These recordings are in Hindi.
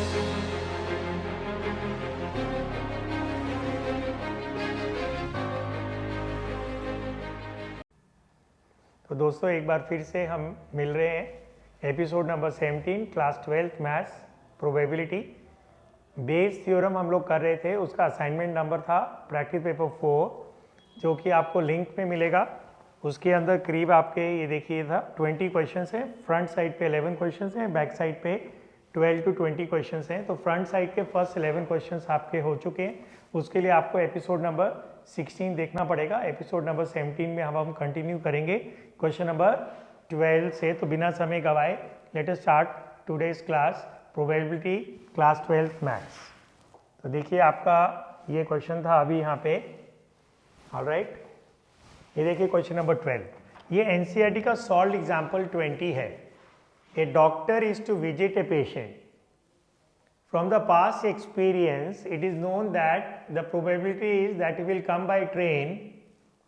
तो दोस्तों एक बार फिर से हम मिल रहे हैं episode number 17 class 12th maths probability Bayes theorem हम लोग कर रहे थे। उसका असाइनमेंट नंबर था प्रैक्टिस पेपर 4 जो कि आपको लिंक में मिलेगा। उसके अंदर करीब आपके ये देखिए था 20 क्वेश्चन हैं। फ्रंट साइड पे 11 क्वेश्चन हैं, बैक साइड पे 12 to 20 क्वेश्चन हैं। तो फ्रंट साइड के फर्स्ट 11 क्वेश्चन आपके हो चुके हैं। उसके लिए आपको एपिसोड नंबर 16 देखना पड़ेगा। एपिसोड नंबर 17 में हम कंटिन्यू करेंगे क्वेश्चन नंबर 12 से। तो बिना समय गवाए let us start today's class probability class 12th maths. तो देखिए आपका ये क्वेश्चन था अभी यहाँ पे। ऑलराइट, ये देखिए क्वेश्चन नंबर 12। ये एनसीईआरटी का सॉल्व एग्जाम्पल 20 है। A doctor is to visit a patient. From the past experience, it is known that the probability is that he will come by train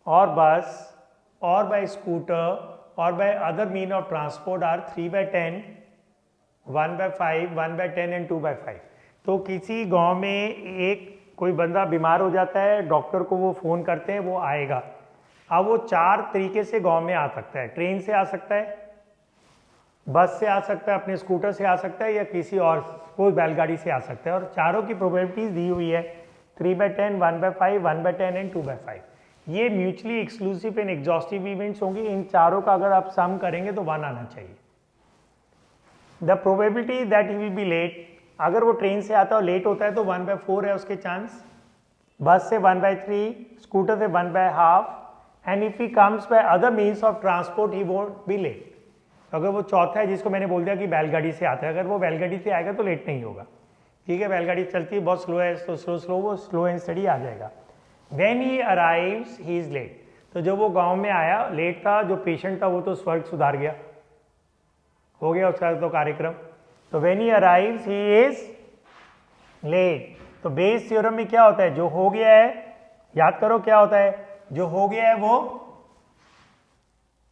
or bus or by scooter or by other mean of transport are 3/10, 1/5, 1/10 and 2/5। तो किसी गांव में एक कोई बंदा बीमार हो जाता है, डॉक्टर को वो फ़ोन करते हैं, वो आएगा। अब वो 4 तरीके से गांव में आ सकता है। ट्रेन से आ सकता है, बस से आ सकता है, अपने स्कूटर से आ सकता है, या किसी और कोई बैलगाड़ी से आ सकता है। और चारों की प्रोबेबिलिटीज दी हुई है 3/10, 1/5, 1/10 एंड 2/5। ये mutually exclusive and exhaustive events होंगे। इन चारों का अगर आप सम करेंगे तो 1 आना चाहिए। The probability that he will be late, अगर वो ट्रेन से आता है और लेट होता है तो 1/4 है उसके चांस, बस से 1/3, स्कूटर से 1/2 and if he comes by other means of transport he won't be late. अगर वो चौथा है जिसको मैंने बोल दिया कि बैलगाड़ी से आता है, अगर वो बैलगाड़ी से आएगा तो लेट नहीं होगा। ठीक है, बैलगाड़ी चलती है बहुत स्लो है तो वो स्लो एंड स्टडी आ जाएगा। When he arrives he is late, तो जब वो गांव में आया लेट था, जो पेशेंट था वो तो स्वर्ग सुधार गया, हो गया उसका तो कार्यक्रम। तो when he arrives he is late. तो बेस थ्योरम में क्या होता है, जो हो गया है, याद करो क्या होता है, जो हो गया है वो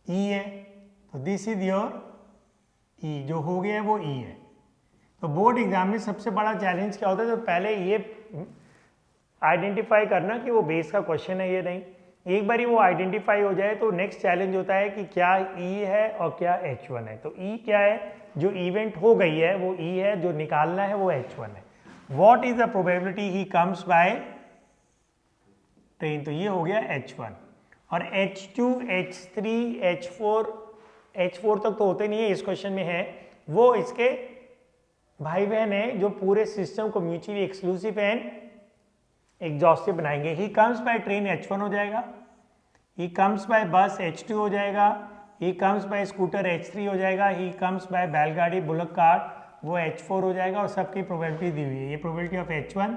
ई है। तो दिस इज योर ई, जो हो गया है वो ई है। तो बोर्ड एग्जाम में सबसे बड़ा चैलेंज क्या होता है, तो पहले ये आइडेंटिफाई करना कि वो बेस का क्वेश्चन है ये नहीं। एक बार वो आइडेंटिफाई हो जाए तो नेक्स्ट चैलेंज होता है कि क्या ई है और क्या H1 है। तो ई क्या है, जो इवेंट हो गई है वो ई है, जो निकालना है वो H1 है। What is the probability he comes by train, तो ये हो गया H1। और H2, H3, H4 तक तो होते नहीं है, इस क्वेश्चन में है, वो इसके भाई बहन है जो पूरे सिस्टम को म्यूचुअली एक्सक्लूसिव एंड एग्जॉस्टिव बनाएंगे। ही कम्स बाय ट्रेन H1 हो जाएगा, ही कम्स बाय बस H2 हो जाएगा, ही कम्स बाय स्कूटर H3 हो जाएगा, ही कम्स बाय बैलगाड़ी बुलक कार्ट वो H4 हो जाएगा। और सबकी प्रोबेबिलिटी दी हुई है। ये प्रोबेबिलिटी ऑफ H1,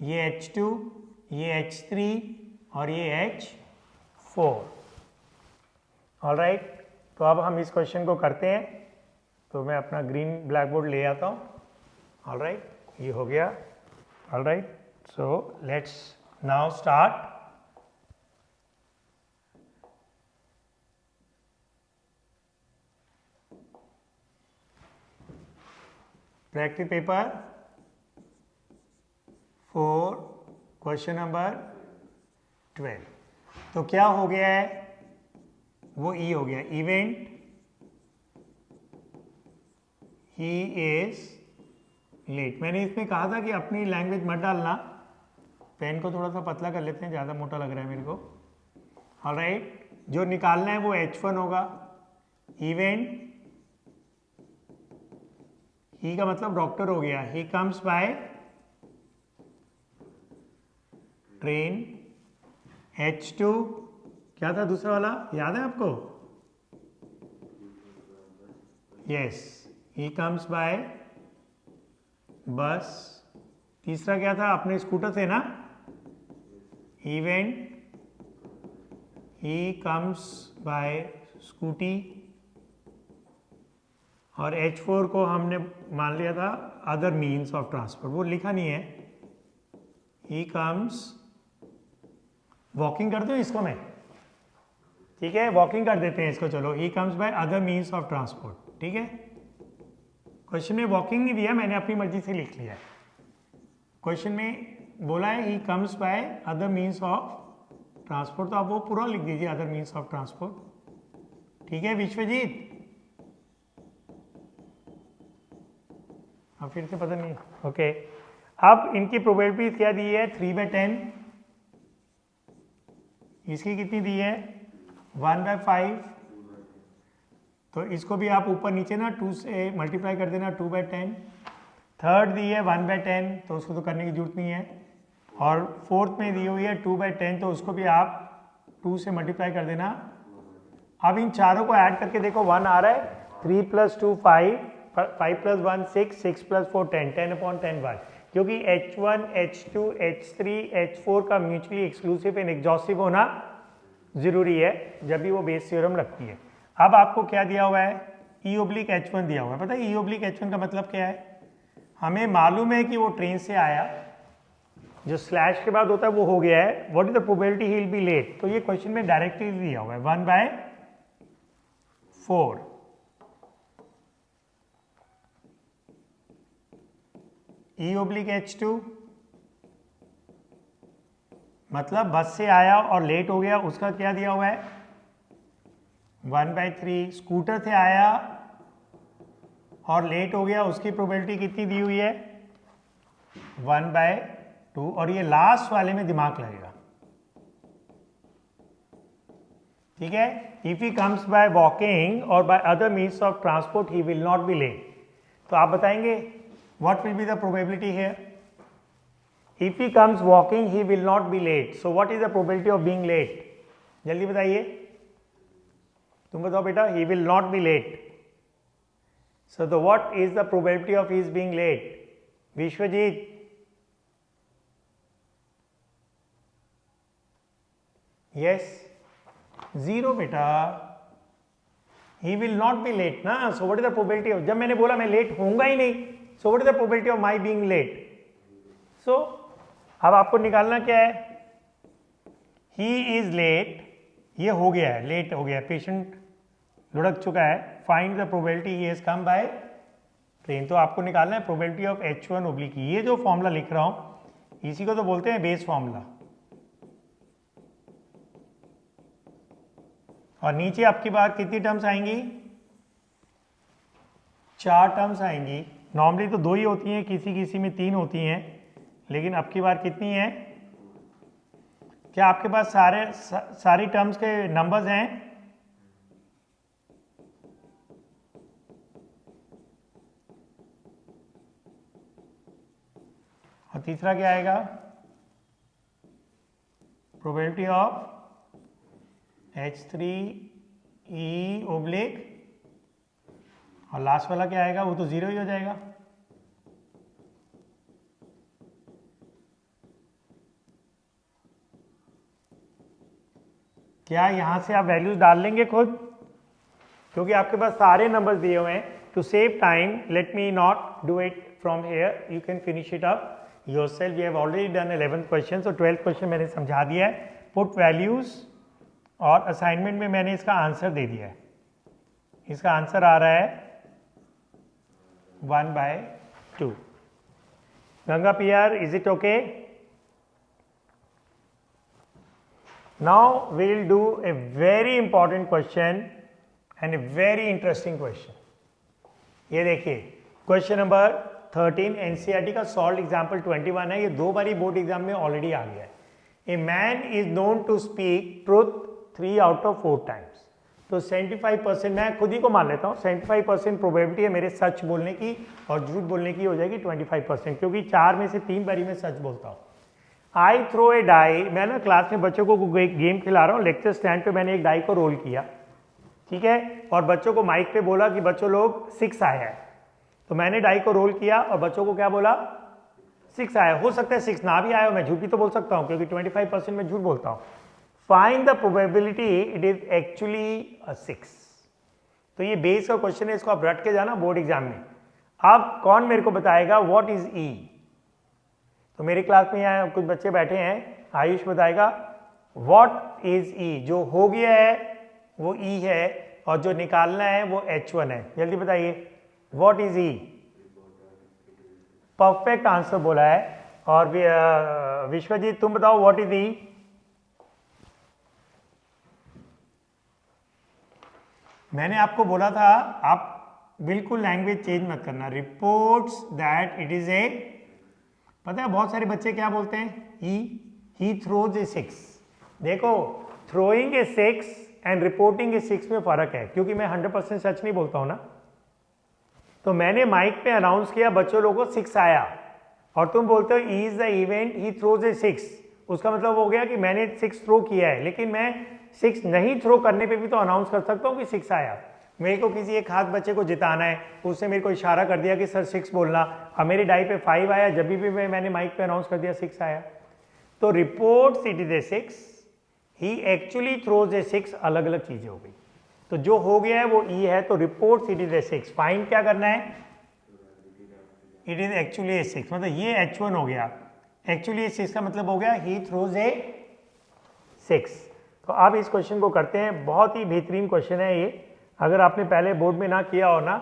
ये H2, ये H3 और ये H4। ऑलराइट, तो अब हम इस क्वेश्चन को करते हैं। तो मैं अपना ग्रीन ब्लैक बोर्ड ले आता हूँ। ऑलराइट, ये हो गया। Alright, so let's now start. Practice paper 4 question number 12। तो क्या हो गया है, वो ई हो गया। Event he is late. मैंने इसमें कहा था कि अपनी लैंग्वेज मत डालना। पेन को थोड़ा सा पतला कर लेते हैं, ज़्यादा मोटा लग रहा है मेरे को। ऑलराइट, जो निकालना है वो H1 होगा। इवेंट ही का मतलब डॉक्टर हो गया। ही कम्स बाय ट्रेन। H2 क्या था दूसरा वाला, याद है आपको? यस, ही कम्स बाय बस। तीसरा क्या था, अपने स्कूटर से ना, इवेंट ही कम्स बाय स्कूटी। और H4 को हमने मान लिया था अदर मीन्स ऑफ ट्रांसपोर्ट, वो लिखा नहीं है। ही कम्स, वॉकिंग कर दूं इसको मैं, ठीक है, वॉकिंग कर देते हैं इसको, चलो। ही comes by other means of transport, ठीक है। क्वेश्चन में वॉकिंग नहीं दिया, मैंने अपनी मर्जी से लिख लिया है। क्वेश्चन में बोला है ही comes by other means of transport, तो आप वो पूरा लिख दीजिए अदर मीन्स ऑफ ट्रांसपोर्ट। ठीक है विश्वजीत, अब फिर से पता नहीं। ओके अब इनकी प्रोबेबिलिटी क्या दी है 3/10, इसकी कितनी दी है 1/5, तो इसको भी आप ऊपर नीचे ना 2 से मल्टीप्लाई कर देना 2/10। थर्ड दी है 1/10, तो उसको तो करने की जरूरत नहीं है। और फोर्थ में दी हुई है 2/10, तो उसको भी आप 2 से मल्टीप्लाई कर देना। अब इन चारों को ऐड करके देखो 1 आ रहा है, 3 + 2 5, 5 + 1 6, 6 + 4 10, 10/10 1, क्योंकि H1 H2 H3 H4 का म्यूचुअली एक्सक्लूसिव एंड एग्जॉस्टिव होना जरूरी है जब भी वो बेस थ्योरम लगती है। अब आपको क्या दिया हुआ है E/H1 दिया हुआ है। पता है E/H1 का मतलब क्या है? हमें मालूम है कि वो ट्रेन से आया, जो स्लैश के बाद होता है वो हो गया है, what is the probability he will be late, तो ये क्वेश्चन में डायरेक्टली दिया हुआ है 1/4। E/H2 मतलब बस से आया और लेट हो गया, उसका क्या दिया हुआ है 1/3। स्कूटर से आया और लेट हो गया, उसकी प्रोबेबिलिटी कितनी दी हुई है 1/2। और ये लास्ट वाले में दिमाग लगेगा, ठीक है। If he comes by walking और by other means of transport he will not be late, तो आप बताएंगे what will be the probability here. If he comes walking he will not be late, so what is the probability of being late, जल्दी बताइए, तुम बताओ बेटा। He will not be late, so the what is the probability of his being late? Vishwajit, yes 0 बेटा, he will not be late ना, so what is the probability of, जब मैंने बोला मैं लेट होऊंगा ही नहीं, so what is the probability of my being late? so अब आपको निकालना क्या है, he is late, ये हो गया है, लेट हो गया, पेशेंट लुढ़क चुका है, find the probability he has come by train, तो आपको निकालना है प्रोबेबिलिटी ऑफ H1/, ये जो फॉर्मूला लिख रहा हूं इसी को तो बोलते हैं बेस फॉर्मूला। और नीचे आपकी बार कितनी टर्म्स आएंगी 4 टर्म्स आएंगी, नॉर्मली तो 2 ही होती हैं, किसी किसी में 3 होती हैं, लेकिन अब की बार कितनी है, क्या आपके पास सारी टर्म्स के नंबर्स हैं? और तीसरा क्या आएगा प्रोबेबिलिटी ऑफ H3E/, और लास्ट वाला क्या आएगा, वो तो 0 ही हो जाएगा। क्या यहां से आप वैल्यूज डाल लेंगे खुद, क्योंकि आपके पास सारे नंबर्स दिए हुए हैं। To save time let me not do it from here, you can finish it up yourself. We have already done 11th question, so 12th question मैंने समझा दिया है। पुट वैल्यूज, और असाइनमेंट में मैंने इसका आंसर दे दिया है, इसका आंसर आ रहा है 1/2। Ganga PR, is it okay? Now we will do a very important question and a very interesting question. ये देखिए क्वेश्चन नंबर 13 NCERT का सॉल्व एग्जाम्पल 21 है, ये 2 बारी बोर्ड एग्जाम में ऑलरेडी आ गया है। A man is known to speak truth 3 out of 4 times, तो 75%, मैं खुद ही को मान लेता हूँ 75% प्रोबेबिलिटी है मेरे सच बोलने की, और झूठ बोलने की हो जाएगी 25%, क्योंकि 4 में से 3 बारी मैं सच बोलता हूँ। आई थ्रो ए डाई, मैं ना क्लास में बच्चों को गेम खिला रहा हूँ, लेक्चर स्टैंड पे मैंने एक डाई को रोल किया, ठीक है, और बच्चों को माइक पे बोला कि बच्चों लोग 6 आया है, तो मैंने डाई को रोल किया और बच्चों को क्या बोला 6 आया। हो सकता है 6 ना भी आया हो, मैं झूठ भी तो बोल सकता हूँ, क्योंकि 25% में झूठ बोलता हूँ। Find the probability it is actually 6। तो ये बेस का क्वेश्चन है, इसको आप रट के जाना बोर्ड एग्जाम में। अब कौन मेरे को बताएगा व्हाट इज ई, तो मेरी क्लास में यहाँ कुछ बच्चे बैठे हैं, आयुष बताएगा व्हाट इज ई, जो हो गया है वो ई है और जो निकालना है वो H1 है। जल्दी बताइए what is E. Perfect answer बोला है। और विश्वजीत तुम बताओ व्हाट इज ई? मैंने आपको बोला था आप बिल्कुल लैंग्वेज चेंज मत करना। रिपोर्ट्स दैट इट इज ए, पता है बहुत सारे बच्चे क्या बोलते हैं, ही थ्रोज ए 6। देखो थ्रोइंग ए 6 एंड रिपोर्टिंग ए 6 में फर्क है, क्योंकि मैं 100% सच नहीं बोलता हूं ना। तो मैंने माइक पे अनाउंस किया बच्चों लोगों को 6 आया, और तुम बोलते हो E is the event he throws a 6, उसका मतलब हो गया कि मैंने 6 थ्रो किया है, लेकिन मैं 6 नहीं थ्रो करने पे भी तो अनाउंस कर सकता हूँ कि 6 आया। मेरे को किसी एक खास बच्चे को जिताना है, उसने मेरे को इशारा कर दिया कि सर 6 बोलना, अब मेरी डाई पे 5 आया, जब भी मैंने माइक पे अनाउंस कर दिया 6 आया। तो reports it is a 6, he actually throws a 6, अलग अलग चीजें हो गई। तो जो हो गया है वो ई है, तो reports it is a 6। Find क्या करना है, इट इज एक्चुअली ए 6, मतलब ये H1 हो गया, एक्चुअली ए 6 का मतलब हो गया ही थ्रोज ए 6। तो अब इस क्वेश्चन को करते हैं, बहुत ही बेहतरीन क्वेश्चन है ये, अगर आपने पहले बोर्ड में ना किया हो ना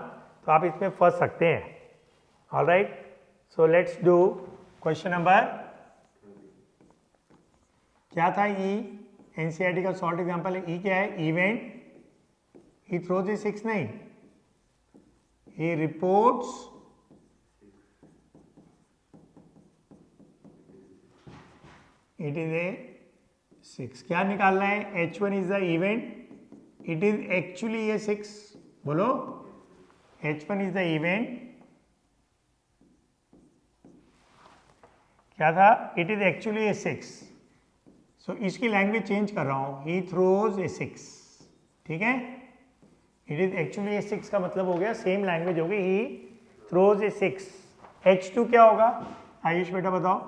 तो आप इसमें फंस सकते हैं। Alright, so let's do question number, क्या था ई, एनसीईआरटी का शॉर्ट एग्जांपल है। ई क्या है, इवेंट ही थ्रोज ए 6 नहीं, he reports it is a 6। क्या निकालना है, H1 is the event, it is actually a 6, बोलो H1 इज द इवेंट, क्या था, it is actually a 6। So इसकी लैंग्वेज चेंज कर रहा हूं, ही थ्रोज ए 6, ठीक है। इट इज एक्चुअली ए 6 का मतलब हो गया, सेम लैंग्वेज हो गई, ही थ्रोज ए 6। H2 क्या होगा, आयुष बेटा बताओ,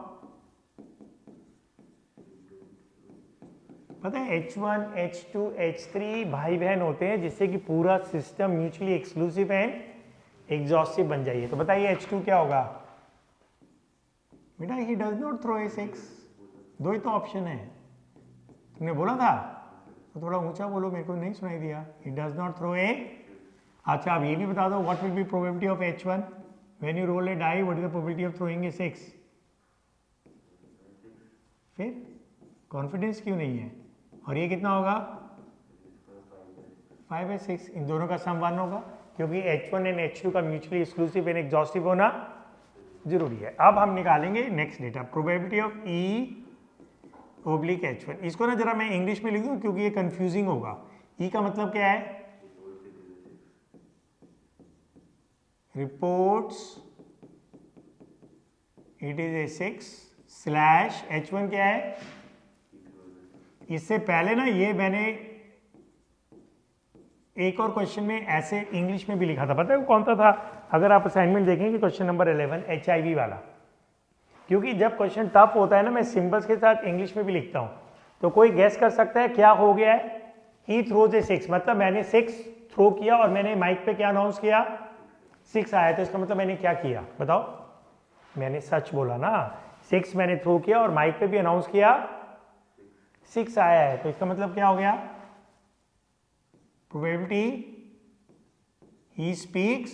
पता है H1, H2, H3 भाई बहन होते हैं, जिससे कि पूरा system mutually exclusive and exhaustive बन जाइए। तो बताइए H2 क्या होगा बेटा, ही डज नॉट थ्रो ए 6, दो ही तो ऑप्शन है, तुमने बोला था तो थोड़ा ऊंचा बोलो, मेरे को नहीं सुनाई दिया, he does not throw a. अच्छा अब ये भी बता दो, what will be probability of H1 when you roll a die, what is the probability of throwing a 6? फिर कॉन्फिडेंस क्यों नहीं है, और ये कितना होगा 5 है 6, इन दोनों का सम 1 होगा, क्योंकि H1 एंड H2 का म्यूचुअली एक्सक्लूसिव एंड एग्जॉस्टिव होना जरूरी है। अब हम निकालेंगे next data, probability of E oblique H1। इसको ना जरा मैं इंग्लिश में लिख दूं क्योंकि ये कंफ्यूजिंग होगा। E का मतलब क्या है, reports it is a 6 slash H1 क्या है, इससे पहले ना ये मैंने एक और क्वेश्चन में ऐसे इंग्लिश में भी लिखा था, पता है वो कौन सा था, अगर आप असाइनमेंट देखेंगे क्वेश्चन नंबर 11 HIV वाला, क्योंकि जब क्वेश्चन टफ होता है ना मैं सिंबल्स के साथ इंग्लिश में भी लिखता हूं, तो कोई गेस कर सकता है क्या हो गया है, ही थ्रोज ए 6, मतलब मैंने 6 थ्रो किया और मैंने माइक पे क्या अनाउंस किया, 6 आया, तो इसका मतलब मैंने क्या किया बताओ, मैंने सच बोला ना, 6 मैंने थ्रो किया और माइक पे भी अनाउंस किया 6 आया है, तो इसका मतलब क्या हो गया, प्रोबेबिलिटी ही स्पीक्स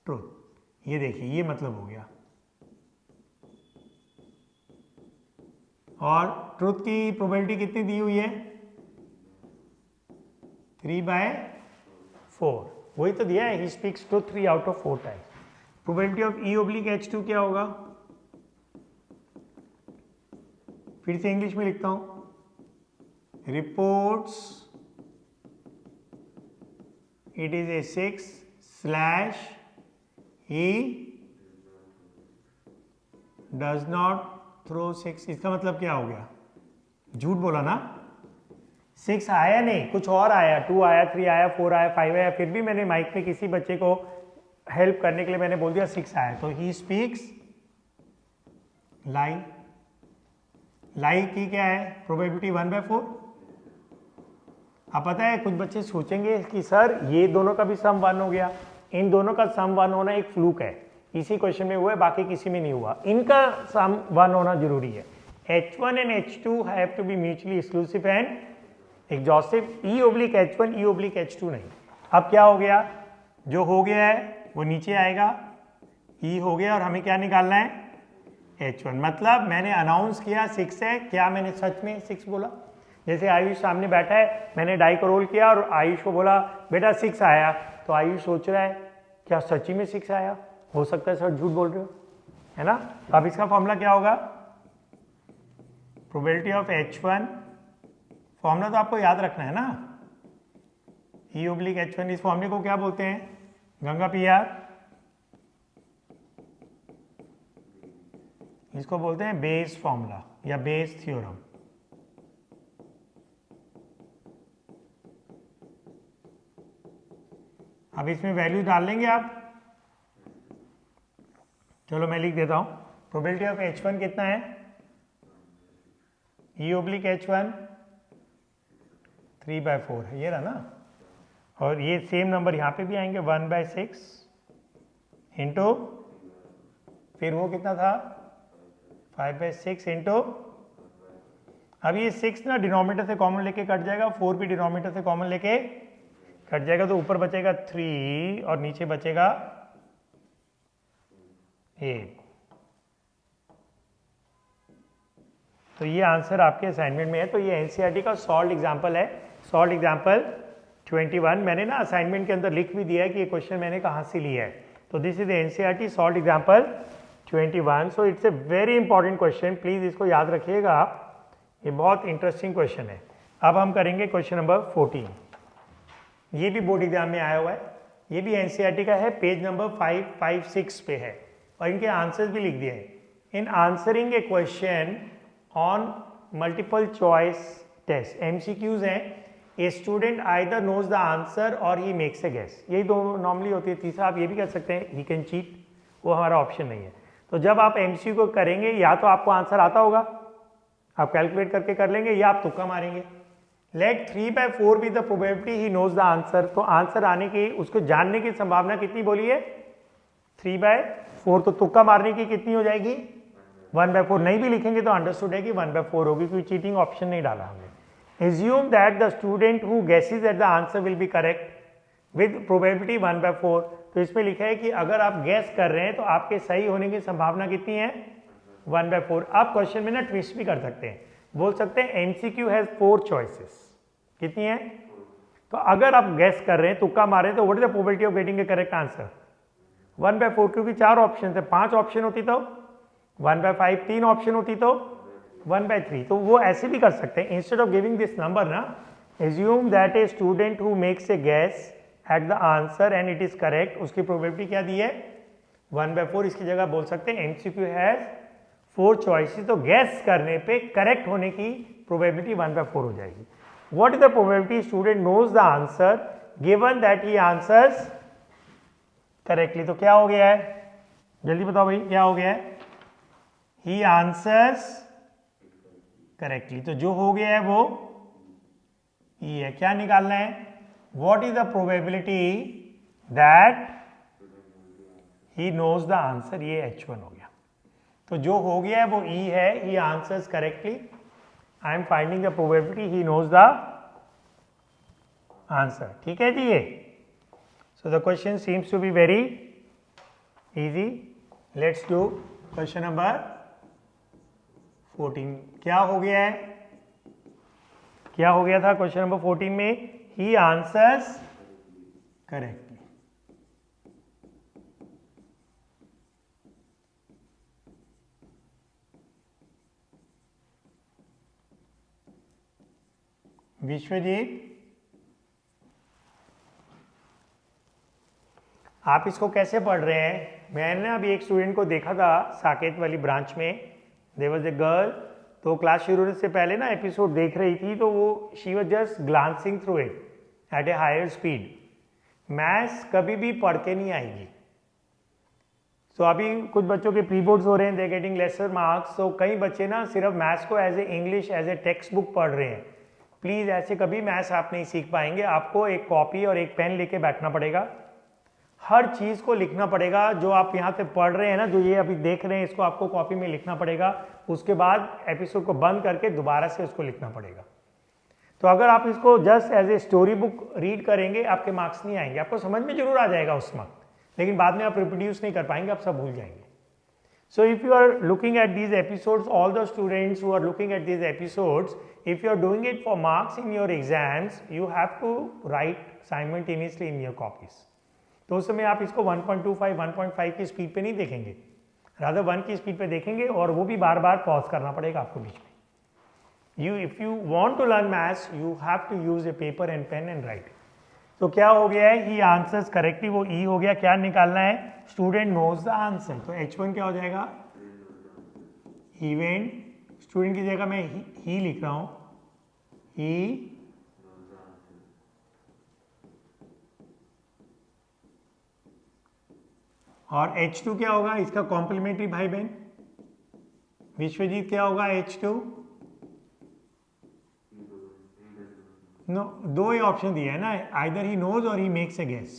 ट्रूथ। ये देखिए ये मतलब हो गया, और ट्रूथ की प्रोबेबिलिटी कितनी दी हुई है 3/4, वही तो दिया है, he speaks truth 3 out of 4 times. Probability of E oblique H2 क्या होगा, फिर से इंग्लिश में लिखता हूं, reports it is a 6 slash he does not throw 6। इसका मतलब क्या हो गया, झूठ बोला ना, 6 आया नहीं, कुछ और आया, 2 आया, 3 आया, 4 आया, 5 आया, फिर भी मैंने माइक पे किसी बच्चे को हेल्प करने के लिए मैंने बोल दिया 6 आया, तो ही स्पीक्स लाई। लाई की क्या है प्रोबेबिलिटी 1/4। अब पता है कुछ बच्चे सोचेंगे कि सर ये दोनों का भी सम 1 हो गया, इन दोनों का सम 1 होना एक फ्लूक है, इसी क्वेश्चन में हुआ है बाकी किसी में नहीं हुआ, इनका सम 1 होना जरूरी है। H1 and H2 have to be mutually exclusive and exhaustive, E oblique H1 E oblique H2 नहीं। अब क्या हो गया, जो हो गया है वो नीचे आएगा, ई हो गया और हमें क्या निकालना है H1। मतलब मैंने अनाउंस किया 6 है, क्या मैंने सच में 6 बोला? जैसे आयुष सामने बैठा है, मैंने डाई को रोल किया और आयुष को बोला बेटा 6 आया, तो आयुष सोच रहा है क्या सच्ची में 6 आया? हो सकता है सर झूठ बोल रहे हो, है ना? अब इसका फॉर्मूला क्या होगा? प्रोबेबिलिटी ऑफ H1, फॉर्मूला तो आपको याद रखना है ना, E ओब्लिक H1। इस फॉर्मूले को क्या बोलते हैं गंगा PR? इसको बोलते हैं बेस फॉर्मूला या बेस थ्योरम। अब इसमें वैल्यू डाल लेंगे आप, चलो मैं लिख देता हूं। प्रोबेबिलिटी ऑफ H1 कितना है? E ओब्लिक H1 3/4 है, ये रहा ना। और ये सेम नंबर यहाँ पे भी आएंगे 1/6 इंटू, फिर वो कितना था 5/6 इंटू, अब ये 6 ना डिनोमिनेटर से कॉमन लेके कट जाएगा, 4 भी डिनोमिनेटर से कॉमन लेके कट जाएगा, तो ऊपर बचेगा 3 और नीचे बचेगा 8। तो ये आंसर आपके असाइनमेंट में है। तो ये एनसीईआरटी का सॉल्व एग्जांपल है, सॉल्व एग्जांपल 21। मैंने ना असाइनमेंट के अंदर लिख भी दिया है कि ये क्वेश्चन मैंने कहाँ से लिया है। तो this is NCERT solve example 21। So it's a very important question, please इसको याद रखिएगा आप, ये बहुत इंटरेस्टिंग क्वेश्चन है। अब हम करेंगे क्वेश्चन नंबर 14। ये भी बोर्ड एग्जाम में आया हुआ है, ये भी एनसीईआरटी का है, पेज नंबर 556 पे है और इनके आंसर्स भी लिख दिए हैं। In answering a question on multiple choice test, MCQs हैं, a student either knows the answer और ही मेक्स ए गेस, यही दो नॉर्मली होती है। तीसरा आप ये भी कर सकते हैं ही कैन चीट, वो हमारा ऑप्शन नहीं है। तो जब आप एमसीक्यू को करेंगे या तो आपको आंसर आता होगा, आप कैलकुलेट करके कर लेंगे, या आप तुक्का मारेंगे। Let 3/4 be the probability he knows the answer, तो आंसर आने की, उसको जानने की संभावना कितनी बोली है 3/4, तो तुक्का मारने की कितनी हो जाएगी 1/4। नहीं भी लिखेंगे तो अंडरस्टूड है कि 1/4 होगी, क्योंकि चीटिंग ऑप्शन नहीं डाला हमने। Assume that the student who guesses that the answer will be correct with probability 1/4, तो इसमें लिखा है कि अगर आप गैस कर रहे हैं तो आपके सही होने की संभावना कितनी है 1/4। आप क्वेश्चन में ना ट्विस्ट भी कर सकते हैं, बोल सकते हैं MCQ हैज 4 चॉइसेस, कितनी है? तो अगर आप गैस कर रहे हैं, तुक्का मारे, तो what is the probability of getting A correct answer 1/4, क्योंकि 4 ऑप्शन है, 5 ऑप्शन होती तो 1/5, 3 ऑप्शन होती तो 1/3। तो वो ऐसे भी कर सकते हैं, instead of giving this number ना, assume that a student who makes a guess at the answer and it is correct, उसकी प्रोबेबिलिटी क्या दी है 1/4। इसकी जगह बोल सकते हैं MCQ हैज 4 चॉइसेस, तो गैस करने पे करेक्ट होने की प्रोबेबिलिटी 1/4 हो जाएगी। What is the probability student knows the answer given that he answers correctly, तो क्या हो गया है जल्दी बताओ भाई, क्या हो गया है ही आंसर्स करेक्टली, तो जो हो गया है वो ई है। क्या निकालना है, what is the probability that he knows the answer, ये H1 हो गया। तो जो हो गया है वो ई है, he answers correctly, I am finding the probability he knows the answer. ठीक है जी ये। So the question seems to be very easy. Let's do question number 14। क्या हो गया है, क्या हो गया था क्वेश्चन नंबर 14 में, ही आंसर्स करेक्टली। विश्वजीत, आप इसको कैसे पढ़ रहे हैं? मैंने अभी एक स्टूडेंट को देखा था साकेत वाली ब्रांच में, देयर वाज ए गर्ल, तो क्लास शुरू होने से पहले ना एपिसोड देख रही थी, तो वो she was just glancing through it at a higher speed. Maths कभी भी पढ़ के नहीं आएगी। तो अभी कुछ बच्चों के प्री बोर्ड्स हो रहे हैं, दे गेटिंग लेसर मार्क्स, तो कई बच्चे ना सिर्फ मैथ्स को as a English as a text book पढ़ रहे हैं। प्लीज़ ऐसे कभी मैथ्स आप नहीं सीख पाएंगे। आपको एक कॉपी और एक पेन लेके बैठना पड़ेगा, हर चीज़ को लिखना पड़ेगा। जो आप यहाँ पे पढ़ रहे हैं ना, जो ये अभी देख रहे हैं, इसको आपको कॉपी में लिखना पड़ेगा। उसके बाद एपिसोड को बंद करके दोबारा से उसको लिखना पड़ेगा। तो अगर आप इसको just as a story book read करेंगे, आपके मार्क्स नहीं आएंगे, आपको समझ में जरूर आ जाएगा उस वक्त, लेकिन बाद में आप रिप्रोड्यूस नहीं कर पाएंगे, आप सब भूल जाएंगे. So if you are looking at these episodes, all the students who are looking at these episodes, if you are doing it for marks in your exams, you have to write simultaneously in your copies. तो उस समय आप इसको 1.25, 1.5 की स्पीड पे नहीं देखेंगे, रादर 1 की स्पीड पे देखेंगे, और वो भी बार बार पॉज करना पड़ेगा आपको बीच में. If you want to learn maths, you have to use a paper and pen and write. तो क्या हो गया है, ही आंसर्स करेक्टली, वो ई हो गया. क्या निकालना है, स्टूडेंट नोज द आंसर. तो H1 क्या हो जाएगा, इवेंट. स्टूडेंट की जगह मैं ही लिख रहा हूं, ही. और H2 क्या होगा, इसका कॉम्प्लीमेंट्री भाई बहन. विश्वजीत क्या होगा H2. नो, दो ही ऑप्शन दिया है ना, आइदर ही नोज और ही मेक्स ए गेस.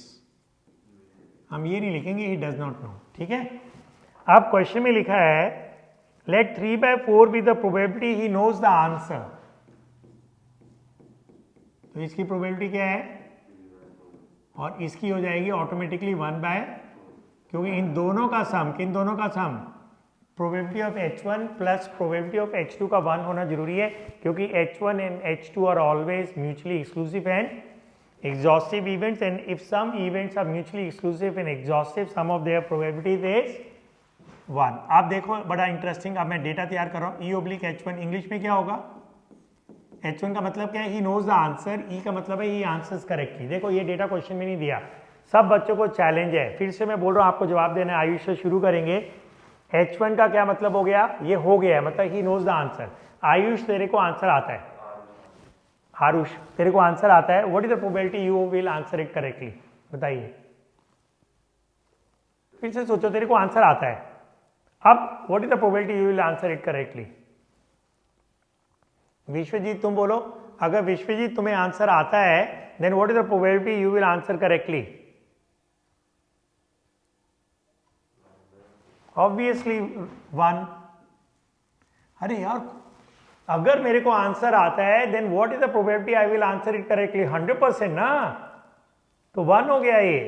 हम ये नहीं लिखेंगे ही डज नॉट नो. ठीक है, आप क्वेश्चन में लिखा है let 3/4 be the probability he knows the answer. तो इसकी प्रोबेबिलिटी क्या है, और इसकी हो जाएगी ऑटोमेटिकली 1/, क्योंकि इन दोनों का सम, किन दोनों का sum, probability of H1 plus probability of H2 का 1 होना जरूरी है, क्योंकि H1 and H2 are always mutually exclusive and exhaustive events, and if some events are mutually exclusive and exhaustive, sum of their probabilities is 1. आप देखो बड़ा इंटरेस्टिंग, अब मैं डेटा तैयार कर रहा हूँ. E/H1 इंग्लिश में क्या होगा, H1 का मतलब क्या है, he knows the answer. E का मतलब है ही आंसर्स करेक्टली. देखो ये डेटा क्वेश्चन में नहीं दिया, सब बच्चों को चैलेंज है. फिर से मैं बोल रहा हूँ आपको जवाब देना है. आयुष से शुरू करेंगे. H1 का क्या मतलब हो गया, ये हो गया है, मतलब he knows the answer. Ayush तेरे को आंसर आता है, आरुष तेरे को आंसर आता है. What is the probability you will answer it correctly, बताइए. फिर से सोचो, तेरे को आंसर आता है, अब what is the probability you will answer it correctly. Vishwajeet तुम बोलो, अगर विश्वजीत तुम्हें आंसर आता है then what is the probability you will answer correctly. Obviously 1. अरे यार, अगर मेरे को आंसर आता है then what is the probability I will answer it correctly, 100% ना, तो 1 हो गया ये.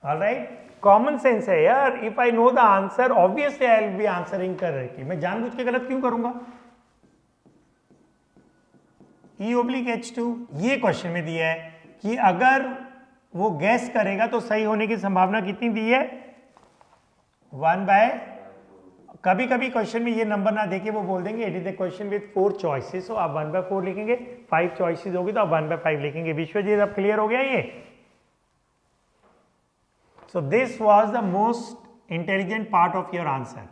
ऑलराइट, कॉमन सेंस है यार. If I know the answer obviously I will be answering correctly. मैं जानबूझ के गलत क्यों करूंगा. E/H2 ये क्वेश्चन में दिया है कि अगर वो गैस करेगा तो सही होने की संभावना कितनी दी है, 1/. कभी कभी क्वेश्चन में ये नंबर ना देके वो बोल देंगे it is the question with 4 choices, तो आप 1/4 लिखेंगे. 5 चॉइसेस होगी तो आप 1/5 लिखेंगे. विश्वजीत अब क्लियर हो गया ये. So this was the most intelligent part of your answer,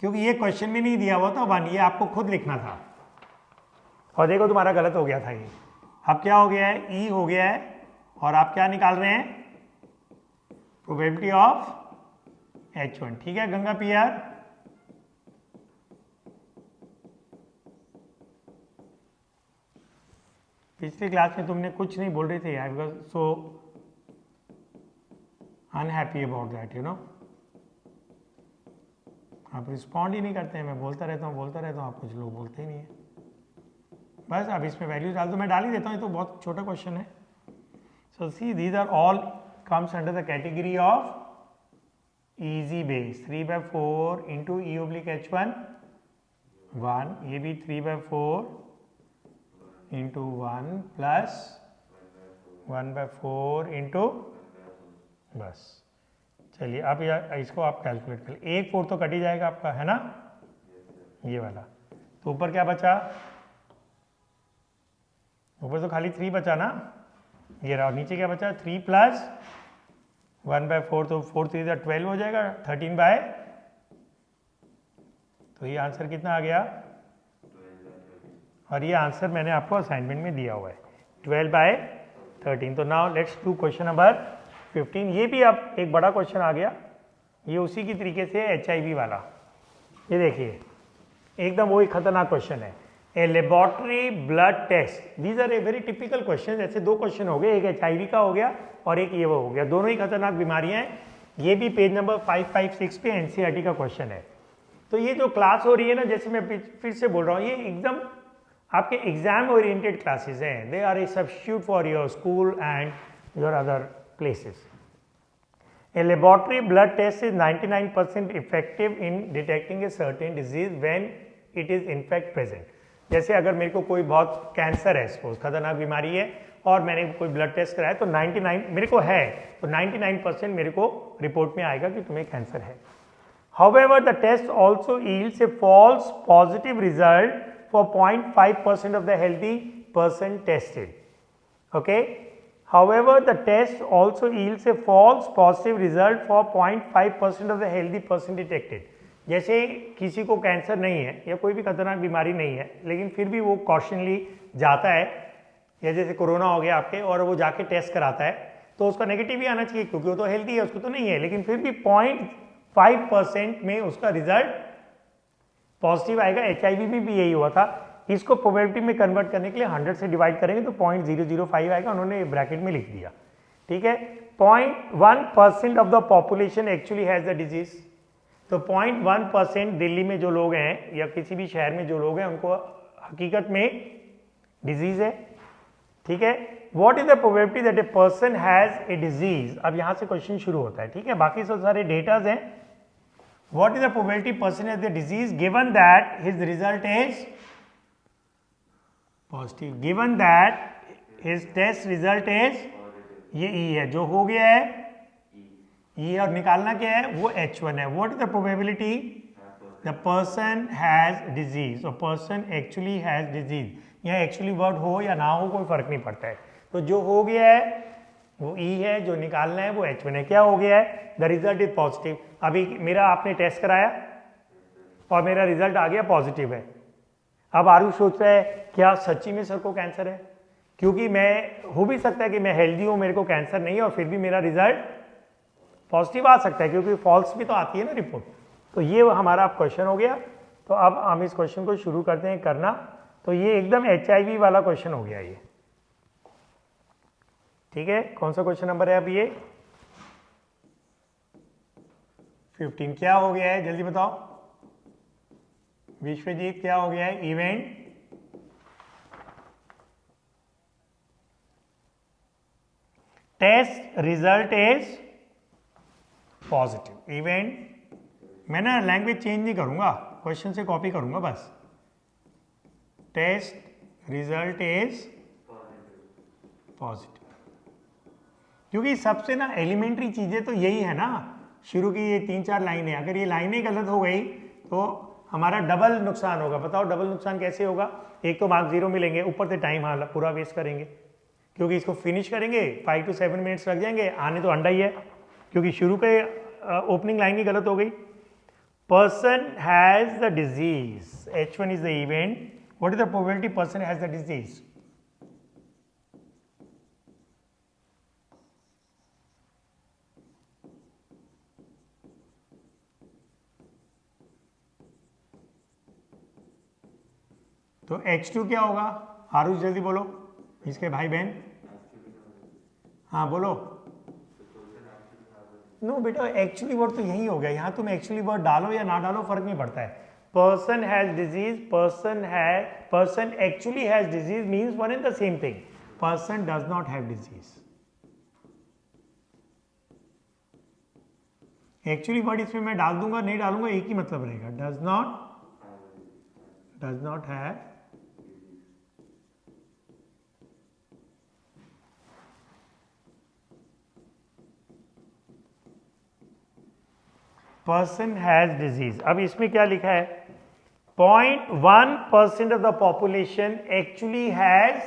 क्योंकि ये क्वेश्चन में नहीं दिया हुआ था 1, ये आपको खुद लिखना था. और देखो तुम्हारा गलत हो गया था ये. अब क्या हो गया है, ई हो गया है, और आप क्या निकाल रहे हैं, प्रोबेबिलिटी ऑफ H1. ठीक है गंगा PR. पिछली क्लास में तुमने कुछ नहीं बोल रहे थे यार, because so unhappy about that, you know. आप रिस्पॉन्ड ही नहीं करते हैं. मैं बोलता रहता हूँ, आप कुछ लोग बोलते ही नहीं है. बस अब इसमें वैल्यूज डाल दो, मैं डाल ही देता हूँ, ये तो बहुत छोटा क्वेश्चन है. So see these are all comes under the category of easy base. 3/4 into E/H1 1, ये भी 3/4 इंटू 1 प्लस 1/4 इंटू, बस. चलिए अब इसको आप कैलकुलेट कर. 1/4 तो कट ही जाएगा आपका, है ना, ये वाला. तो ऊपर क्या बचा, ऊपर तो खाली 3 बचा ना, ये रहा. नीचे क्या बचा, 3 प्लस 1/4, तो 4 3 12 हो जाएगा, 13/. तो ये आंसर कितना आ गया, और ये आंसर मैंने आपको असाइनमेंट में दिया हुआ है, 12/13. तो now let's do question number 15. ये भी अब एक बड़ा क्वेश्चन आ गया, ये उसी की तरीके से HIV वाला. ये देखिए एकदम वही खतरनाक क्वेश्चन है. A laboratory blood test, these are a very typical question. ऐसे 2 क्वेश्चन हो गए, एक HIV का हो गया और एक ये वो हो गया. दोनों ही खतरनाक बीमारियां हैं. ये भी पेज नंबर 556 पे NCERT का क्वेश्चन है. तो ये जो क्लास हो रही है ना, जैसे मैं फिर से बोल रहा हूँ, ये एकदम आपके एग्जाम ओरिएंटेड क्लासेस हैं. They are a substitute for your school and your other places. A laboratory blood test is 99% effective in detecting a certain disease when it is in fact present. जैसे अगर मेरे को कोई बहुत कैंसर है, सपोज खतरनाक बीमारी है और मैंने कोई ब्लड टेस्ट कराया तो 99 मेरे को है तो 99% मेरे को रिपोर्ट में आएगा कि तुम्हें कैंसर है. However, the test also yields a false positive result for 0.5% of the healthy person tested. Okay. However, the test also yields a false positive result for 0.5% of the healthy person detected. जैसे किसी को कैंसर नहीं है या कोई भी खतरनाक बीमारी नहीं है लेकिन फिर भी वो कॉशनली जाता है, या जैसे कोरोना हो गया आपके और वो जाके टेस्ट कराता है तो उसका नेगेटिव ही आना चाहिए क्योंकि वो तो हेल्दी है, उसको तो नहीं है, लेकिन फिर भी 0.5% में उसका रिजल्ट पॉजिटिव आएगा. HIV में भी यही हुआ था. इसको प्रोबेबिलिटी में कन्वर्ट करने के लिए 100 से डिवाइड करेंगे तो 0.005 आएगा, उन्होंने ब्रैकेट में लिख दिया. ठीक है. 0.1% of the population actually has the disease. तो 0.1% दिल्ली में जो लोग हैं या किसी भी शहर में जो लोग हैं उनको हकीकत में डिजीज है. ठीक है. What is the probability that a person has a disease. अब यहां से क्वेश्चन शुरू होता है. ठीक है. बाकी सब सारे डेटाज हैं. What is the probability person has the disease given that his result is positive, given that his test result is ये ई है जो हो गया है ये, और निकालना क्या है वो H1 है. What is the probability the person has disease और पर्सन एक्चुअली हैज डिजीज. यहाँ एक्चुअली वर्ड हो या ना हो कोई फर्क नहीं पड़ता है. तो जो हो गया है वो ई है, जो निकालना है वो H1 है. क्या हो गया है? The result is positive. अभी मेरा आपने टेस्ट कराया और मेरा रिजल्ट आ गया पॉजिटिव है. अब आरुष सोच रहा है क्या सच्ची में सर को कैंसर है, क्योंकि मैं हो भी सकता है कि मैं हेल्दी हूं, मेरे को कैंसर नहीं है और फिर भी मेरा रिजल्ट पॉजिटिव आ सकता है क्योंकि फॉल्स भी तो आती है ना रिपोर्ट. तो ये हमारा क्वेश्चन हो गया. तो अब हम इस क्वेश्चन को शुरू करते हैं करना. तो ये एकदम HIV वाला क्वेश्चन हो गया ये. ठीक है. कौन सा क्वेश्चन नंबर है अब ये? 15. क्या हो गया है जल्दी बताओ विश्वजीत, क्या हो गया है? Event test result is positive. Event मैं ना लैंग्वेज चेंज नहीं करूंगा, क्वेश्चन से कॉपी करूंगा बस. टेस्ट रिजल्ट इज पॉजिटिव, क्योंकि सबसे ना एलिमेंट्री चीजें तो यही है ना. शुरू की ये 3-4 लाइनें, अगर ये लाइनें गलत हो गई तो हमारा डबल नुकसान होगा. बताओ डबल नुकसान कैसे होगा? एक तो मार्क्स 0 मिलेंगे, ऊपर से टाइम हाँ पूरा वेस्ट करेंगे क्योंकि इसको फिनिश करेंगे 5 to 7 मिनट्स लग जाएंगे. आने तो अंडा ही है क्योंकि शुरू के ओपनिंग लाइन ही गलत हो गई. Person has the disease, H1 is the event. What is the probability person has the disease? तो H2 क्या होगा? आरुष जल्दी बोलो, इसके भाई बहन. हाँ बोलो. नो बेटा एक्चुअली वर्ड तो यही हो गया. यहाँ तुम एक्चुअली वर्ड डालो या ना डालो फर्क नहीं पड़ता है. Person has disease, person actually has disease means one and the same thing. Person does not have disease. Actually word इसमें मैं डाल दूंगा नहीं डालूंगा एक ही मतलब रहेगा. Does not have person has disease. अब इसमें क्या लिखा है? 0.1% of the population actually has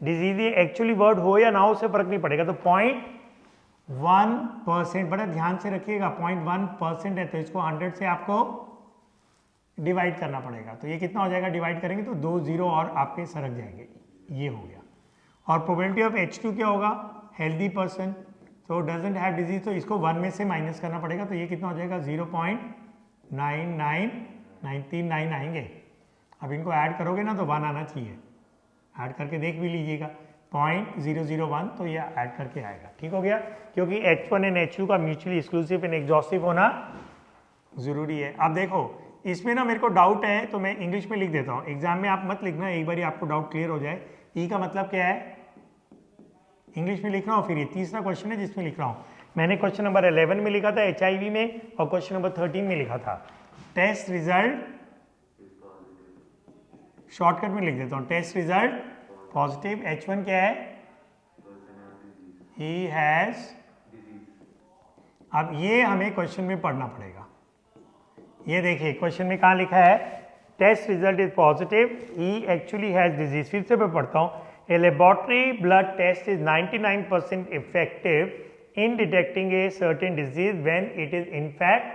disease. ये एक्चुअली वर्ड हो या ना हो से फर्क नहीं पड़ेगा. तो 0.1%, बड़ा ध्यान से रखिएगा 0.1% है तो इसको 100 से आपको डिवाइड करना पड़ेगा. तो ये कितना हो जाएगा? डिवाइड करेंगे तो 2 0 और आपके सरक जाएंगे. ये हो गया. और प्रोबेबिलिटी ऑफ H2 क्या होगा? Healthy person. तो डजंट हैव डिजीज, तो इसको 1 में से माइनस करना पड़ेगा. तो ये कितना हो जाएगा? 0.9999 आएंगे. अब इनको ऐड करोगे ना तो 1 आना चाहिए. ऐड करके देख भी लीजिएगा 0.001, तो ये ऐड करके आएगा. ठीक हो गया. क्योंकि H1 एंड H2 का म्यूचुअली एक्सक्लूसिव एंड एग्जॉस्टिव होना जरूरी है. अब देखो इसमें ना मेरे को डाउट है तो मैं इंग्लिश में लिख देता हूँ. एग्जाम में आप मत लिखना, एक बार आपको डाउट क्लियर हो जाए. ई का मतलब क्या है इंग्लिश में लिख रहा हूँ. फिर ये तीसरा क्वेश्चन है जिसमें लिख रहा हूँ मैंने क्वेश्चन नंबर 11 में लिखा था HIV में और क्वेश्चन नंबर 13 में लिखा था। टेस्ट रिजल्ट शॉर्टकट में लिख देता हूँ, टेस्ट रिजल्ट पॉजिटिव, H1 क्या है, ही हैज। अब ये हमें क्वेश्चन में पढ़ना पड़ेगा। ये देखिए क्वेश्चन में कहाँ लिखा है, test result is positive, he actually has disease. फिर से मैं पढ़ता हूँ, a laboratory blood test is 99% effective in detecting a certain disease when it is in fact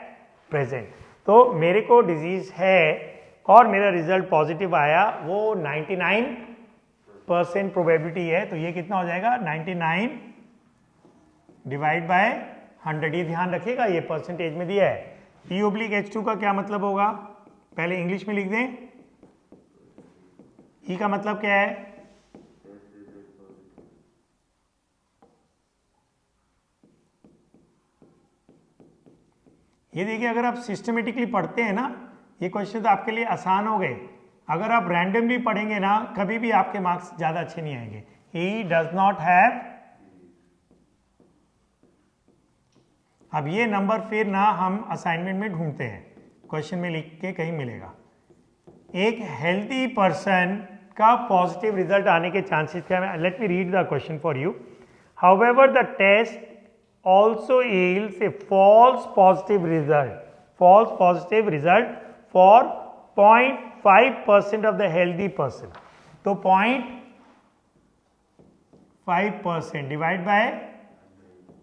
present. तो मेरे को डिजीज है और मेरा रिजल्ट पॉजिटिव आया, वो 99% प्रोबेबिलिटी है, तो ये कितना हो जाएगा, 99 डिवाइड बाय 100। ये ध्यान रखिएगा, ये परसेंटेज में दिया है। E/H2 का क्या मतलब होगा, पहले इंग्लिश में लिख दें। E का मतलब क्या है, ये देखिए अगर आप सिस्टमेटिकली पढ़ते हैं ना, ये क्वेश्चन तो आपके लिए आसान हो गए। अगर आप रैंडमली पढ़ेंगे ना, कभी भी आपके मार्क्स ज्यादा अच्छे नहीं आएंगे। ही डज नॉट हैव, अब ये नंबर फिर ना हम असाइनमेंट में ढूंढते हैं, क्वेश्चन में लिख के कहीं मिलेगा। एक हेल्दी पर्सन का पॉजिटिव रिजल्ट आने के चांसेस क्या है, let me read the question for you. However the test also yields a false positive result for 0.5% of the healthy person। तो 0.5% डिवाइड बाय,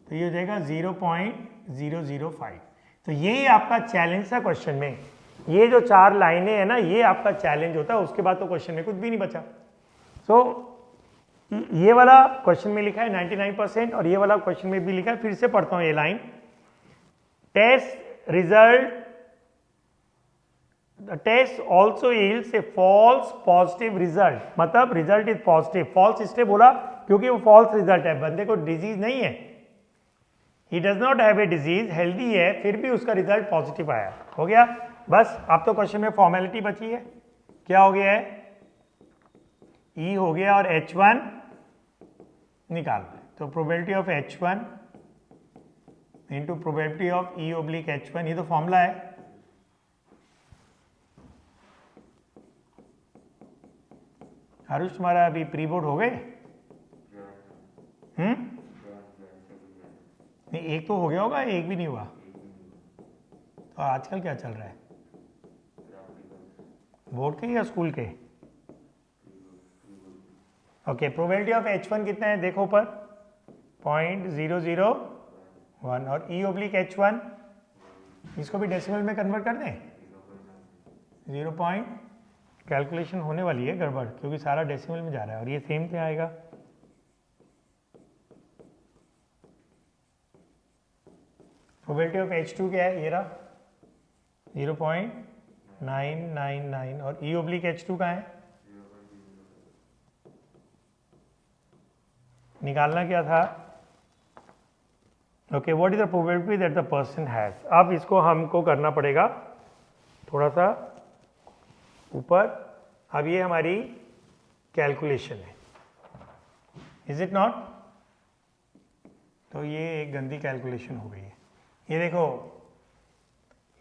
तो ये हो जाएगा 0.005। तो यही आपका चैलेंज था क्वेश्चन में। ये जो 4 लाइनें हैं ना, ये आपका चैलेंज होता है, उसके बाद तो क्वेश्चन में कुछ भी नहीं बचा। सो ये वाला क्वेश्चन में लिखा है 99% और ये वाला क्वेश्चन में भी लिखा है। फिर से पढ़ता हूं ये line, test result, the test also yields a false positive result, मतलब रिजल्ट इज पॉजिटिव। फॉल्स इसलिए बोला क्योंकि वो फॉल्स रिजल्ट है, बंदे को डिजीज नहीं है, ही does not have a disease, healthy है, फिर भी उसका रिजल्ट पॉजिटिव आया। हो गया बस। अब तो क्वेश्चन में फॉर्मेलिटी बची है, क्या हो गया है, E हो गया और H1 निकाल। तो probability of H1 into probability of E/H1, ये तो फॉर्मूला है। आरुष तुम्हारा अभी प्री बोर्ड हो गए? नहीं, एक तो हो गया होगा, एक भी नहीं हुआ। तो आजकल क्या चल रहा है, बोर्ड के या स्कूल के? ओके, प्रोबेबिलिटी ऑफ H1 कितना है देखो ऊपर, 0.001 और E/H1 इसको भी डेसिमल में कन्वर्ट कर दें, 0. कैलकुलेशन होने वाली है गड़बड़ क्योंकि सारा डेसिमल में जा रहा है और ये सेम क्या आएगा। प्रोबेबिलिटी ऑफ H2 क्या है, ये रहा 0.999 और E/H2 का है, निकालना क्या था। Okay, what is the probability that the person has. अब इसको हमको करना पड़ेगा थोड़ा सा ऊपर। अब ये हमारी कैलकुलेशन है, इज इट नॉट? तो ये एक गंदी कैलकुलेशन हो गई है। ये देखो,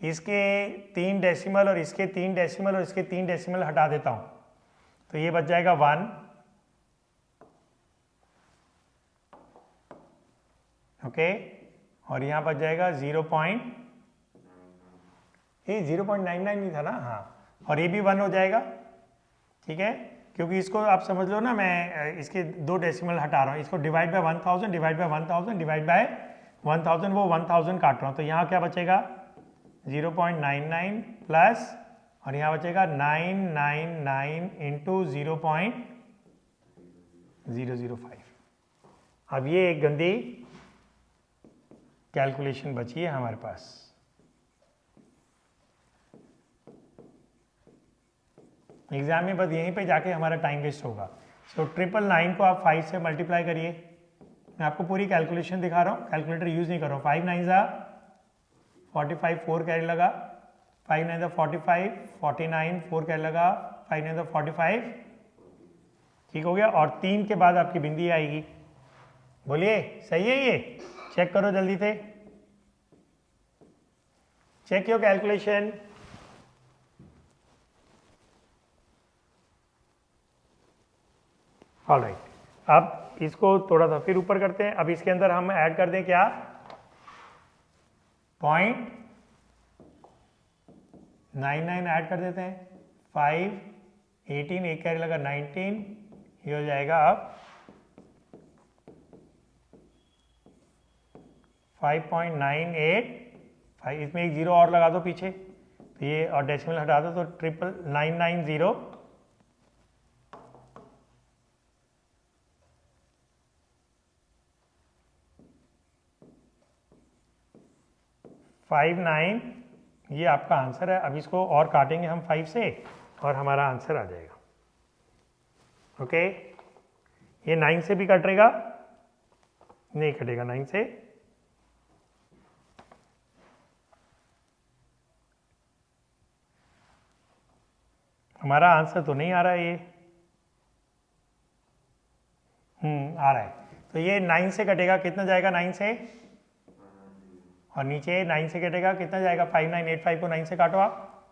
इसके 3 डेसिमल और इसके 3 डेसिमल और इसके 3 डेसिमल हटा देता हूं, तो ये बच जाएगा 1। ओके, और यहां बच जाएगा 0.99 नहीं था ना, हाँ, और ये भी 1 हो जाएगा। ठीक है, क्योंकि इसको आप समझ लो ना, मैं इसके 2 डेसिमल हटा रहा हूँ, इसको divide by 1000 divide by 1000 divide by 1000, वो 1000 काट रहा हूँ, तो यहाँ क्या बचेगा 0.99 प्लस, और यहाँ बचेगा 999 इंटू 0.005। अब ये एक गंदी कैलकुलेशन बची है हमारे पास। एग्जाम में बस यहीं पे जाके हमारा टाइम वेस्ट होगा। सो 999 को आप 5 से मल्टीप्लाई करिए। मैं आपको पूरी कैलकुलेशन दिखा रहा हूँ, कैलकुलेटर यूज नहीं कर रहा हूँ। 5 9 45, 4 कैरी लगा, 5 9 45, 49 4 कैरी लगा, 5 9 45, ठीक हो गया। और 3 के बाद आपकी बिंदी आएगी, बोलिए सही है ये? चेक करो जल्दी से, चेक योर कैलकुलेशन। ऑलराइट, अब इसको थोड़ा सा फिर ऊपर करते हैं। अब इसके अंदर हम ऐड कर दें क्या, 0.99 ऐड कर देते हैं। 5, 18, एक कैरी लगा 19, ये हो जाएगा अब 5.98। इसमें एक जीरो और लगा दो पीछे, तो ये और डेसिमल हटा दो तो 99990। ये आपका आंसर है। अब इसको और काटेंगे हम 5 से और हमारा आंसर आ जाएगा। ओके, ये 9 से भी कटेगा, नहीं कटेगा 9 से। हमारा आंसर तो नहीं आ रहा है ये, आ रहा है। तो ये 9 से कटेगा, कितना जाएगा 9 से, और नीचे 9 से कटेगा, कितना जाएगा 5985 को 9 से काटो आप।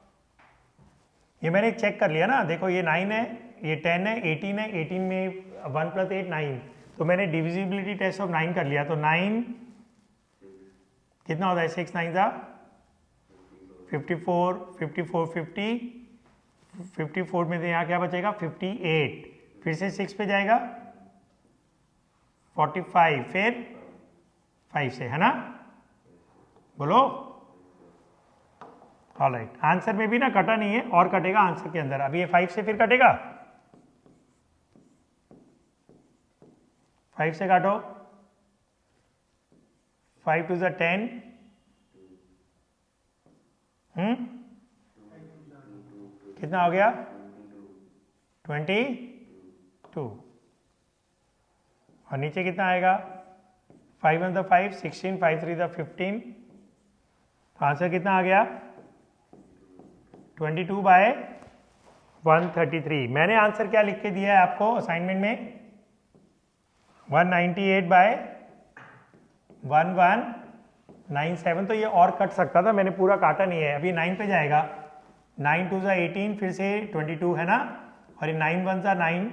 ये मैंने चेक कर लिया ना, देखो ये 9 है, ये 10 है, 18 है, 18 में 1 + 8 9, तो मैंने डिविजिबिलिटी टेस्ट ऑफ 9 कर लिया। तो 9 कितना होता है, 6 9 था 54, 54 50, 54 में से यहाँ क्या बचेगा 58, फिर से 6 पे जाएगा 45, फिर 5 से, है ना, बोलो। ऑलराइट, आंसर में भी ना कटा नहीं है, और कटेगा आंसर के अंदर। अब ये 5 से फिर कटेगा, 5 से काटो, 5 2 10, कितना हो गया 22, और नीचे कितना आएगा 5 1 5, 16, 5 3 15, तो आंसर कितना आ गया 22/133। मैंने आंसर क्या लिख के दिया है आपको असाइनमेंट में, 198/1197। तो ये और कट सकता था, मैंने पूरा काटा नहीं है। अभी 9 पे जाएगा, 9 2 18, फिर से 22 है ना, और ये 9 1 9,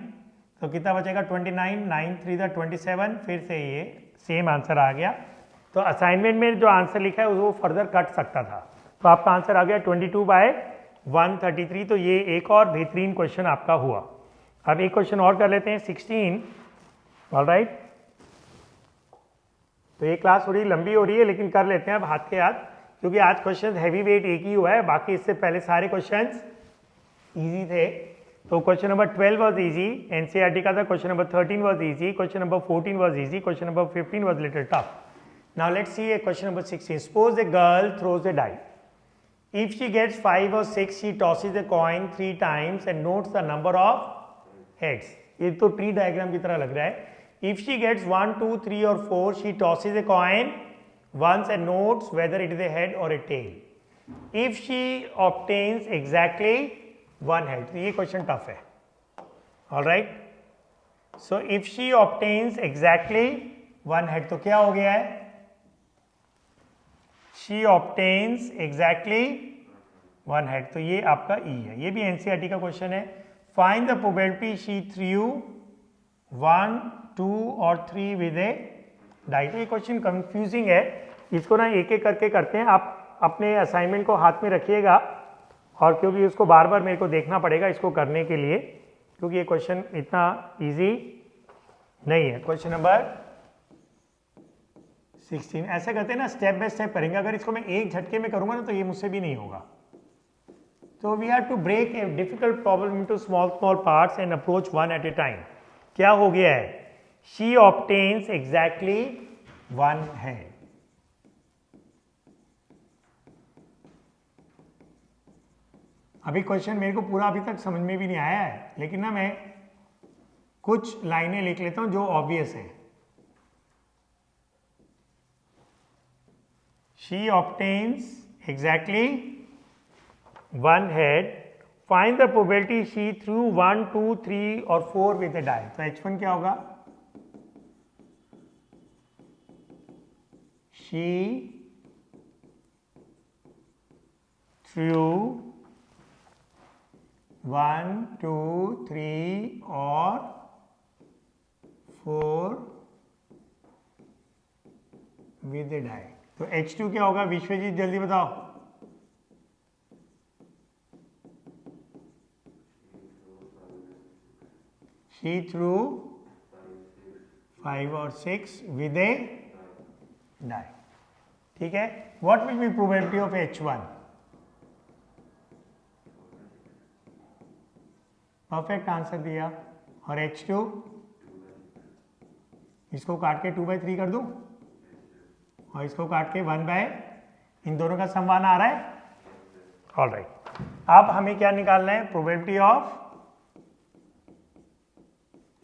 तो कितना बचेगा 29, 9 3 27, फिर से ये सेम आंसर आ गया। तो असाइनमेंट में जो आंसर लिखा है वो फर्दर कट सकता था। तो आपका आंसर आ गया 22/133। तो ये एक और बेहतरीन क्वेश्चन आपका हुआ। अब एक क्वेश्चन और कर लेते हैं 16। ऑलराइट, तो ये क्लास थोड़ी लंबी हो रही है, लेकिन कर लेते हैं अब हाथ के हाथ, क्योंकि आज क्वेश्चन हैवी वेट एक ही हुआ है, बाकी इससे पहले सारे क्वेश्चंस इजी थे। तो question number 12 was easy, NCERT का था। Question number 13 was easy, question number 14 was easy, question number 15 was little tough. Now let's see question number 16। Suppose a girl throws a die, if she gets 5 or 6 she tosses a coin 3 times and notes the number of heads। ये तो ट्री डायग्राम की तरह लग रहा है। if she gets 1 2 3 or 4 she tosses a coin once and notes whether it is a head or a tail। if she obtains exactly 1 head, ये क्वेश्चन टफ है। Alright, so if she obtains exactly 1 head, तो क्या हो गया है, she obtains exactly 1 head, तो ये आपका E है। ये भी एनसीईआरटी का क्वेश्चन है। Find the probability she threw 1 2 और 3 विद ए डाई। तो ये क्वेश्चन कंफ्यूजिंग है, इसको ना एक एक करके करते हैं। आप अपने असाइनमेंट को हाथ में रखिएगा, और क्योंकि उसको बार बार मेरे को देखना पड़ेगा इसको करने के लिए, क्योंकि ये क्वेश्चन इतना इजी नहीं है। क्वेश्चन नंबर 16 ऐसे करते हैं ना, स्टेप बाय स्टेप करेंगे। अगर इसको मैं एक झटके में करूंगा ना तो ये मुझसे भी नहीं होगा। तो we have to break a difficult problem into small small parts and approach one at a time. क्या हो गया है, शी ऑब्टेन्स एग्जैक्टली 1 head। अभी क्वेश्चन मेरे को पूरा अभी तक समझ में भी नहीं आया है, लेकिन ना मैं कुछ लाइनें लिख लेता हूं जो ऑब्वियस है। She obtains exactly 1 head। Find the probability she threw 1 2 3 और 4 with a die। तो H1 क्या होगा, she threw 1, 2, 3 or 4 with a die। तो H2 क्या होगा विश्वजीत, जल्दी बताओ। She threw 5 or 6 with a die। ठीक है, what will be probability of H1? Perfect answer दिया। और H2 इसको काट के 2/3 कर दूं और इसको काट के 1/, इन दोनों का समान आ रहा है। ऑल राइट, अब हमें क्या निकालना है, प्रोबेबिलिटी ऑफ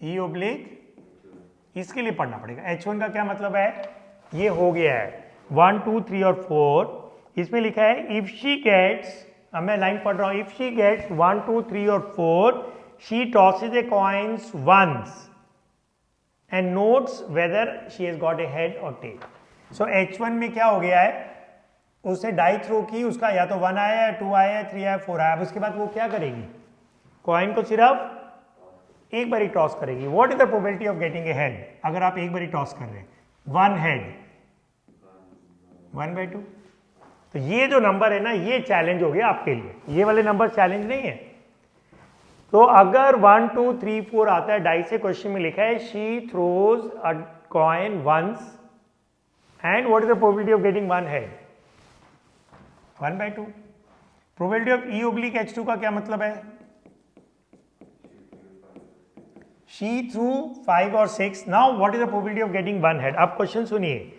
E ओब्लिक, इसके लिए पढ़ना पड़ेगा। H1 का क्या मतलब है, ये हो गया है 1, 2, 3 और 4। इसमें लिखा है इफ शी गेट्स, अब मैं लाइन पढ़ रहा हूं, इफ शी गेट्स 1, 2, 3 और 4 she tosses a coins once and notes whether she has got a head or tail। so H1 में क्या हो गया है, उसने डाई थ्रो की, उसका या तो 1 आया, 2 आया, 3 आया, 4 आया। अब उसके बाद वो क्या करेगी, कॉइन को सिर्फ एक बारी टॉस करेगी। What is the probability of getting a head, अगर आप एक बारी टॉस कर रहे हैं, 1 हेड 1/2। तो ये जो नंबर है ना, ये चैलेंज हो गया आपके लिए, ये वाले नंबर चैलेंज नहीं है। तो अगर 1, 2, 3, 4 आता है, डाई से क्वेश्चन में लिखा है she throws a coin once and what is the probability of getting 1 head, 1/2। Probability of E oblique H2 का क्या मतलब है, शी थ्रू 5 और 6। Now what is the probability of getting 1 head. अब क्वेश्चन सुनिए,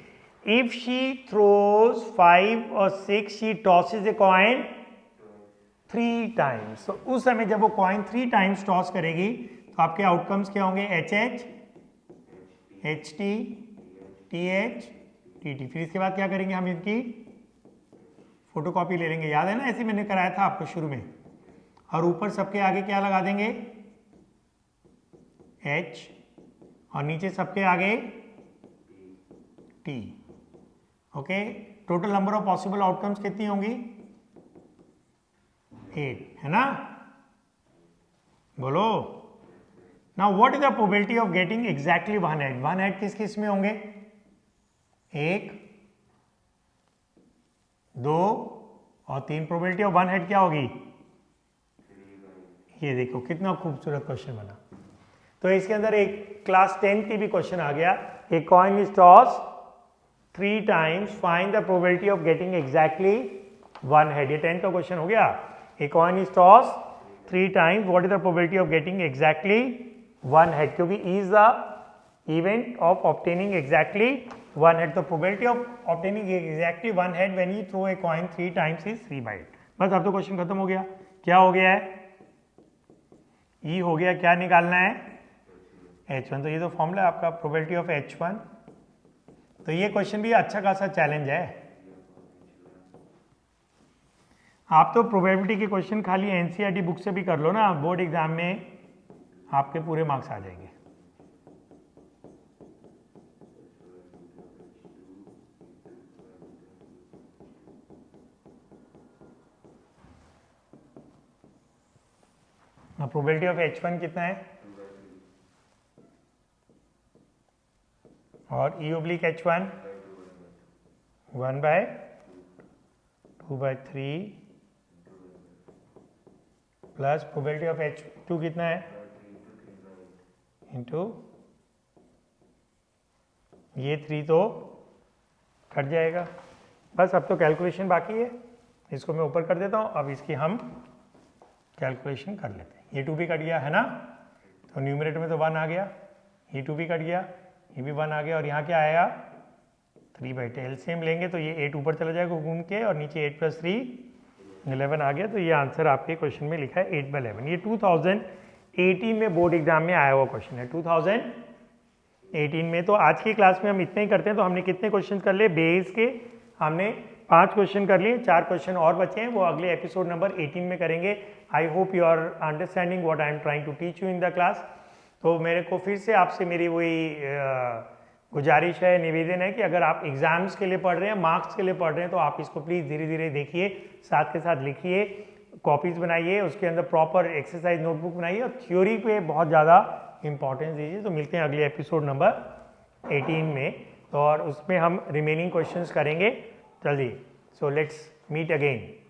इफ शी थ्रोज 5 और 6 she tosses a coin 3 times. तो उस समय जब वो कॉइन 3 टाइम्स टॉस करेगी तो आपके आउटकम्स क्या होंगे, HH, HT, TH, TT। फिर इसके बाद क्या करेंगे, हम इनकी फोटोकॉपी ले लेंगे, याद है ना, ऐसे मैंने कराया था आपको शुरू में। और ऊपर सबके आगे क्या लगा देंगे, H, और नीचे सबके आगे T। Okay, total number of possible outcomes कितनी होंगी, 8, है ना, बोलो। Now what is the probability of getting exactly 1 head. 1 head किस किस में होंगे, 1, 2 और 3। प्रोबेबिलिटी ऑफ 1 हेड क्या होगी, ये देखो कितना खूबसूरत क्वेश्चन बना। तो इसके अंदर एक क्लास 10 की भी क्वेश्चन आ गया, a coin is toss 3 times, find the probability of getting exactly 1 head. ये 10 का क्वेश्चन हो गया। A coin is tossed 3 times. What is the probability of getting exactly 1 head? क्योंकि is the event of obtaining exactly 1 head. The probability of obtaining exactly 1 head when you throw a coin 3 times is 3/8। बस अब तो क्वेश्चन खत्म हो गया। क्या हो गया है, E हो गया, क्या निकालना है, H1। तो ये तो फॉर्मूला है आपका प्रोबेबिलिटी ऑफ H1। तो ये क्वेश्चन भी अच्छा खासा चैलेंज है। आप तो प्रोबेबिलिटी के क्वेश्चन खाली एनसीईआरटी बुक से भी कर लो ना, बोर्ड एग्जाम में आपके पूरे मार्क्स आ जाएंगे। प्रोबेबिलिटी ऑफ H1 कितना है, और E oblique H1 1/2/3 plus probability of H2 कितना है, इंटू ये 3 तो कट जाएगा। बस अब तो कैलकुलेशन बाकी है, इसको मैं ऊपर कर देता हूँ। अब इसकी हम कैलकुलेशन कर लेते हैं। ये 2 भी कट गया है ना, तो न्यूमरेटर में तो 1 आ गया, ये 2 भी कट गया, ये भी 1 आ गया, और यहाँ क्या आएगा 3/10। एलसीएम लेंगे तो ये 8 ऊपर चला जाएगा घूम के, और नीचे 8 + 3 11 आ गया। तो ये आंसर आपके क्वेश्चन में लिखा है 8/11। ये 2018 में बोर्ड एग्जाम में आया हुआ क्वेश्चन है, 2018 में। तो आज की क्लास में हम इतने ही करते हैं। तो हमने कितने क्वेश्चन कर लिए, बेस के हमने 5 क्वेश्चन कर लिए, 4 क्वेश्चन और बचे हैं, वो अगले एपिसोड नंबर 18 में करेंगे। I hope you are understanding what I am trying to teach you in the class. तो मेरे को फिर से आपसे मेरी वही गुजारिश है, निवेदन है कि अगर आप एग्जाम्स के लिए पढ़ रहे हैं, मार्क्स के लिए पढ़ रहे हैं, तो आप इसको प्लीज़ धीरे धीरे देखिए, साथ के साथ लिखिए, कॉपीज़ बनाइए, उसके अंदर प्रॉपर एक्सरसाइज नोटबुक बनाइए और थ्योरी पे बहुत ज़्यादा इंपॉर्टेंस दीजिए। तो मिलते हैं अगले एपिसोड नंबर 18 में, तो और उसमें हम रिमेनिंग क्वेश्चंस करेंगे जल्दी। So let's meet again.